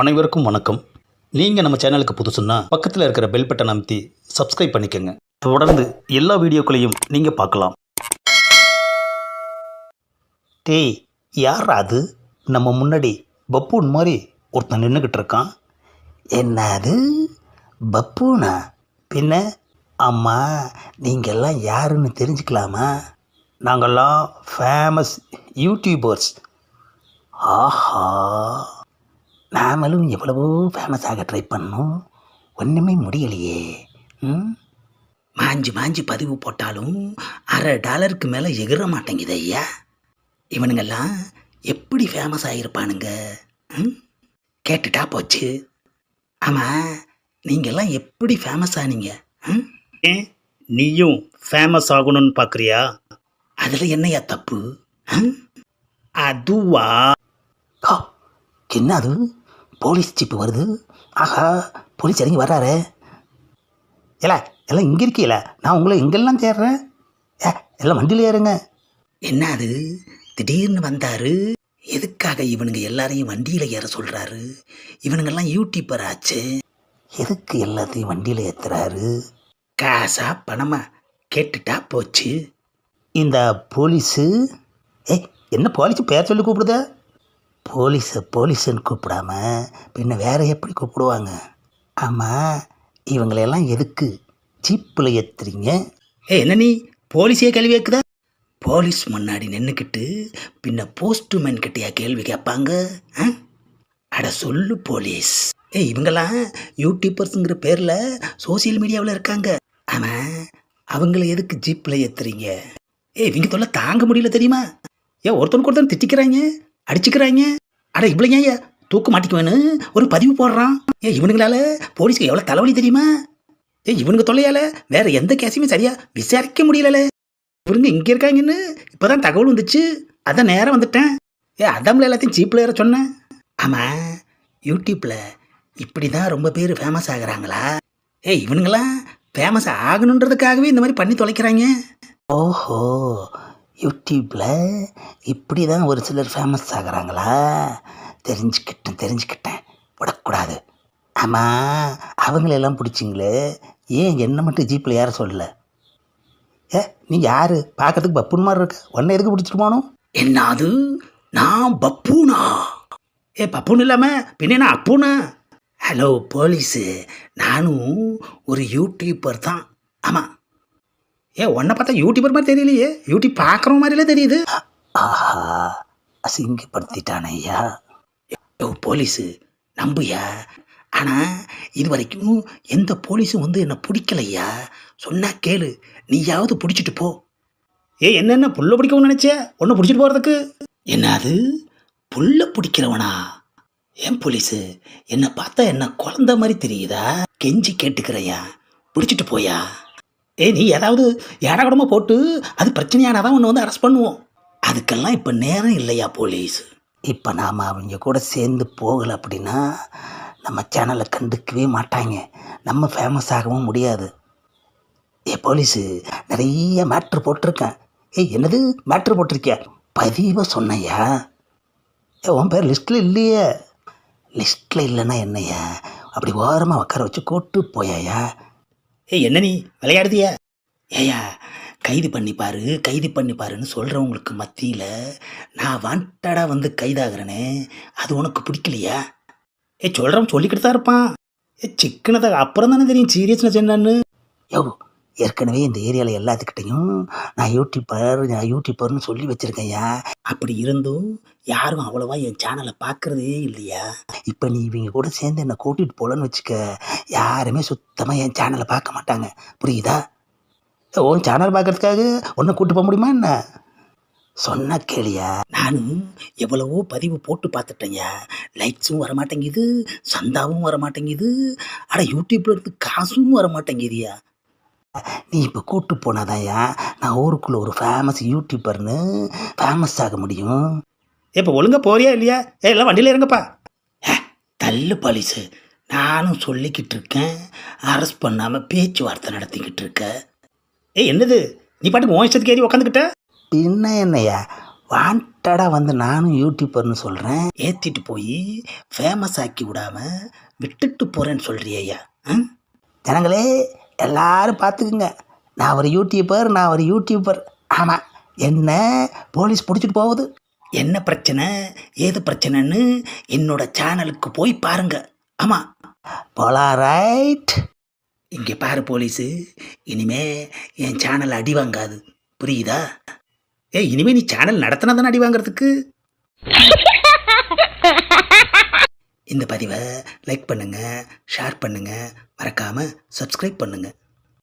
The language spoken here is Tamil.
அனைவருக்கும் வணக்கம். நீங்கள் நம்ம சேனலுக்கு புதுசுன்னா பக்கத்தில் இருக்கிற பெல் பட்டன் அமைத்தி சப்ஸ்கிரைப் பண்ணிக்கோங்க. தொடர்ந்து எல்லா வீடியோக்களையும் நீங்கள் பார்க்கலாம். டேய், யார் அது? நம்ம முன்னாடி பப்பூன் மாதிரி ஒருத்தன் நின்றுக்கிட்டு இருக்கான். என்னது பப்பூனா? பின்ன அம்மா, நீங்கள்லாம் யாருன்னு தெரிஞ்சுக்கலாமா? நாங்கள்லாம் ஃபேமஸ் யூடியூபர்ஸ். ஆஹா, நாமளும் எவ்வளவோ ஃபேமஸ் ஆக ட்ரை பண்ணோம், ஒன்றுமே முடியலையே. ம் மாஞ்சி மாஞ்சி பதிவு போட்டாலும் $1/2 மேலே எகிற மாட்டேங்குது ஐயா. இவனுங்கெல்லாம் எப்படி ஃபேமஸ் ஆகியிருப்பானுங்க? கேட்டுட்டா போச்சு. ஆமாம், நீங்கள்லாம் எப்படி ஃபேமஸ் ஆனீங்க? ஏன் நீயும் ஃபேமஸ் ஆகணும்னு பார்க்குறியா? அதில் என்னையா தப்பு? அதுவா? என்ன அது? போலீஸ் ஜீப்பு வருது. ஆஹா, போலீஸ் இறங்கி வர்றாரு. எல்லாம் இங்கே இருக்கீல, நான் உங்களை எங்கெல்லாம் தேடுறேன். எல்லாம் வண்டியில் ஏறுங்க. என்ன அது திடீர்னு வந்தாரு? எதுக்காக இவனுங்க எல்லாரையும் வண்டியில் ஏற சொல்கிறாரு? இவனுங்கெல்லாம் யூடியூபர் ஆச்சு. எதுக்கு எல்லாத்தையும் வண்டியில் ஏற்றுறாரு? காசா பணமா? கேட்டுட்டா போச்சு. இந்த போலீஸு என்ன போலீஸு பேர் சொல்லி கூப்பிடுதா? போலீஸுன்னு கூப்பிடாம பின்ன வேற எப்படி கூப்பிடுவாங்க? ஆமாம், இவங்களையெல்லாம் எதுக்கு ஜீப்பில் ஏற்றுறீங்க? என்ன நீ போலீஸே கேள்வி கேட்குதா? போலீஸ் முன்னாடி நின்றுக்கிட்டு பின்ன போஸ்ட்மேன் கிட்டையா கேள்வி கேட்பாங்க? அட சொல்லு போலீஸ். இவங்கெல்லாம் யூடியூபர்ஸுங்கிற பேரில் சோசியல் மீடியாவில் இருக்காங்க. ஆமாம், அவங்கள எதுக்கு ஜீப்பில் ஏற்றுறீங்க? இவங்க தொல்லை தாங்க முடியல தெரியுமா? ஒருத்தனுக்கு ஒருத்தன் திட்டிக்கிறாங்க, அடிச்சுக்கிறாங்க. அட இவ்வளோ ஏன் தூக்க மாட்டிக்குவேன்னு ஒரு பதிவு போடுறான். இவனுங்களால போலீஸ்க்கு எவ்வளோ தலைவலி தெரியுமா? இவனுங்க தொல்லையால் வேற எந்த கேஸையுமே சரியாக விசாரிக்க முடியல. இவனுங்க இங்கே இருக்காங்கன்னு இப்போ தான் தகவல் வந்துச்சு, அதான் நேரம் வந்துட்டேன். அதாம்ல எல்லாத்தையும் ஜீப்பில் ஏற சொன்னேன். ஆமாம், யூடியூப்பில் இப்படி தான் ரொம்ப பேர் ஃபேமஸ் ஆகுறாங்களா? இவனுங்களாம் ஃபேமஸ் ஆகணுன்றதுக்காகவே இந்த மாதிரி பண்ணி தொலைக்கிறாங்க. ஓஹோ, யூடியூப்பில் இப்படி தான் ஒரு சிலர் ஃபேமஸ் ஆகிறாங்களா? தெரிஞ்சுக்கிட்டேன். விடக்கூடாது. ஆமாம், அவங்களெல்லாம் பிடிச்சிங்களே, ஏன் என்ன மட்டும் ஜீப்பில் ஏற சொல்லலை? நீ யார்? பார்க்கறதுக்கு பப்புன் மாதிரி இருக்க, உன்னை எதுக்கு பிடிச்சிட்டு போகணும்? என்னது, நான் பப்பூனா? பப்புன்னு இல்லாமல் பின்ன நான் அப்பூனா? ஹலோ போலீஸு, நானும் ஒரு யூடியூபர் தான். ஆமாம். உன்னை பார்த்தா யூடியூபர் மாதிரி தெரியலையே, யூடியூப் பார்க்குற மாதிரிலாம் தெரியுது. ஆஹா, அசிங்கப்படுத்திட்டானே ஐயா. போலீஸு நம்புயா. ஆனால் இது வரைக்கும் எந்த போலீஸும் வந்து என்னை பிடிக்கலையா. சொன்னா கேளு, நீயாவது பிடிச்சிட்டு போ. என்னென்ன புல்ல பிடிக்கவும் நினச்சே ஒன்று பிடிச்சிட்டு போகிறதுக்கு? என்னது புல்ல பிடிக்கிறவனா? ஏன் போலீஸு, என்னை பார்த்தா என்ன குழந்த மாதிரி தெரியுதா? கெஞ்சி கேட்டுக்கிறையா, பிடிச்சிட்டு போயா. நீ ஏதாவது ஏடாகூடமாக போட்டு அது பிரச்சனையானாதான் ஒன்று வந்து அரெஸ்ட் பண்ணுவோம். அதுக்கெல்லாம் இப்போ நேரம் இல்லையா போலீஸ்? இப்போ நாம் அவங்க கூட சேர்ந்து போகலை அப்படின்னா நம்ம சேனலை கண்டுக்கவே மாட்டாங்க, நம்ம ஃபேமஸ் ஆகவும் முடியாது. போலீஸு, நிறைய மேட்ரு போட்டிருக்கேன். என்னது மேட்ரு போட்டிருக்கியா? பதிவை சொன்னையா? உன் பேர் லிஸ்ட்டில் இல்லையே. லிஸ்ட்டில் இல்லைன்னா என்னையா அப்படி ஓரமாக உட்கார வச்சு கூட்டு போயாயா? என்ன நீ விளையாடுதியா? ஏயா, கைது பண்ணிப்பாருன்னு சொல்கிறவங்களுக்கு மத்தியில் நான் வாண்டடாக வந்து கைதாகிறேனே, அது உனக்கு பிடிக்கலையா? சொல்கிறவன் சொல்லிக்கிட்டு தான் இருப்பான். சிக்கனதாக அப்புறம் தானே தெரியும் சீரியஸ்னஸ் என்னன்னு. ஏற்கனவே இந்த ஏரியாவில் எல்லாத்துக்கிட்டையும் நான் யூடியூப்பர்னு சொல்லி வச்சுருக்கேன்யா. அப்படி இருந்தும் யாரும் அவ்வளோவா என் சேனலை பார்க்குறதே இல்லையா. இப்போ நீ இவங்க கூட சேர்ந்து என்னை கூட்டிகிட்டு போகலன்னு வச்சுக்க, யாருமே சுத்தமாக என் சேனலை பார்க்க மாட்டாங்க, புரியுதா? உன் சேனல் பார்க்கறதுக்காக ஒன்றை கூட்டு போக முடியுமா என்ன? சொன்ன கேளியா, நானும் எவ்வளவோ பதிவு போட்டு பார்த்துட்டேன்யா. லைக்ஸும் வரமாட்டேங்குது, சந்தாவும் வரமாட்டேங்குது, அட யூடியூப்ல இருந்து காசும் வரமாட்டேங்குதியா. நீ இப்போ கூட்டு போனாதாயா நான் ஊருக்குள்ளே ஒரு ஃபேமஸ் யூடியூபர்னு ஃபேமஸ் ஆக முடியும். இப்போ ஒழுங்கா போறியா இல்லையா? எல்லாம் வண்டியில் இறங்கப்பா. தள்ளு போலீஸு, நானும் சொல்லிக்கிட்டு இருக்கேன், அரெஸ்ட் பண்ணாமல் பேச்சுவார்த்தை நடத்திக்கிட்டு இருக்க. என்னது நீ பாட்டுக்கு உன் இஷ்டத்துக்கு ஏறி உக்காந்துக்கிட்ட? பின்ன என்னையா, வாண்டடாக வந்து நானும் யூடியூப்பர்னு சொல்கிறேன், ஏற்றிட்டு போய் ஃபேமஸ் ஆக்கி விடாமல் விட்டுட்டு போகிறேன்னு சொல்கிறியா? ஜனங்களே எல்லாரும் பார்த்துக்குங்க, நான் ஒரு யூடியூப்பர். ஆமாம், என்ன போலீஸ் பிடிச்சிட்டு போகுது. என்ன பிரச்சனை ஏது பிரச்சனைன்னு என்னோட சேனலுக்கு போய் பாருங்க. ஆமாம், போலாம். ரைட். இங்கே பாரு போலீஸு, இனிமே என் சேனல் அடி வாங்காது, புரியுதா? இனிமே நீ சேனல் நடத்தினா தானே அடி வாங்கிறதுக்கு. இந்த பதிவை லைக் பண்ணுங்கள், ஷேர் பண்ணுங்கள், மறக்காமல் சப்ஸ்கிரைப் பண்ணுங்கள்.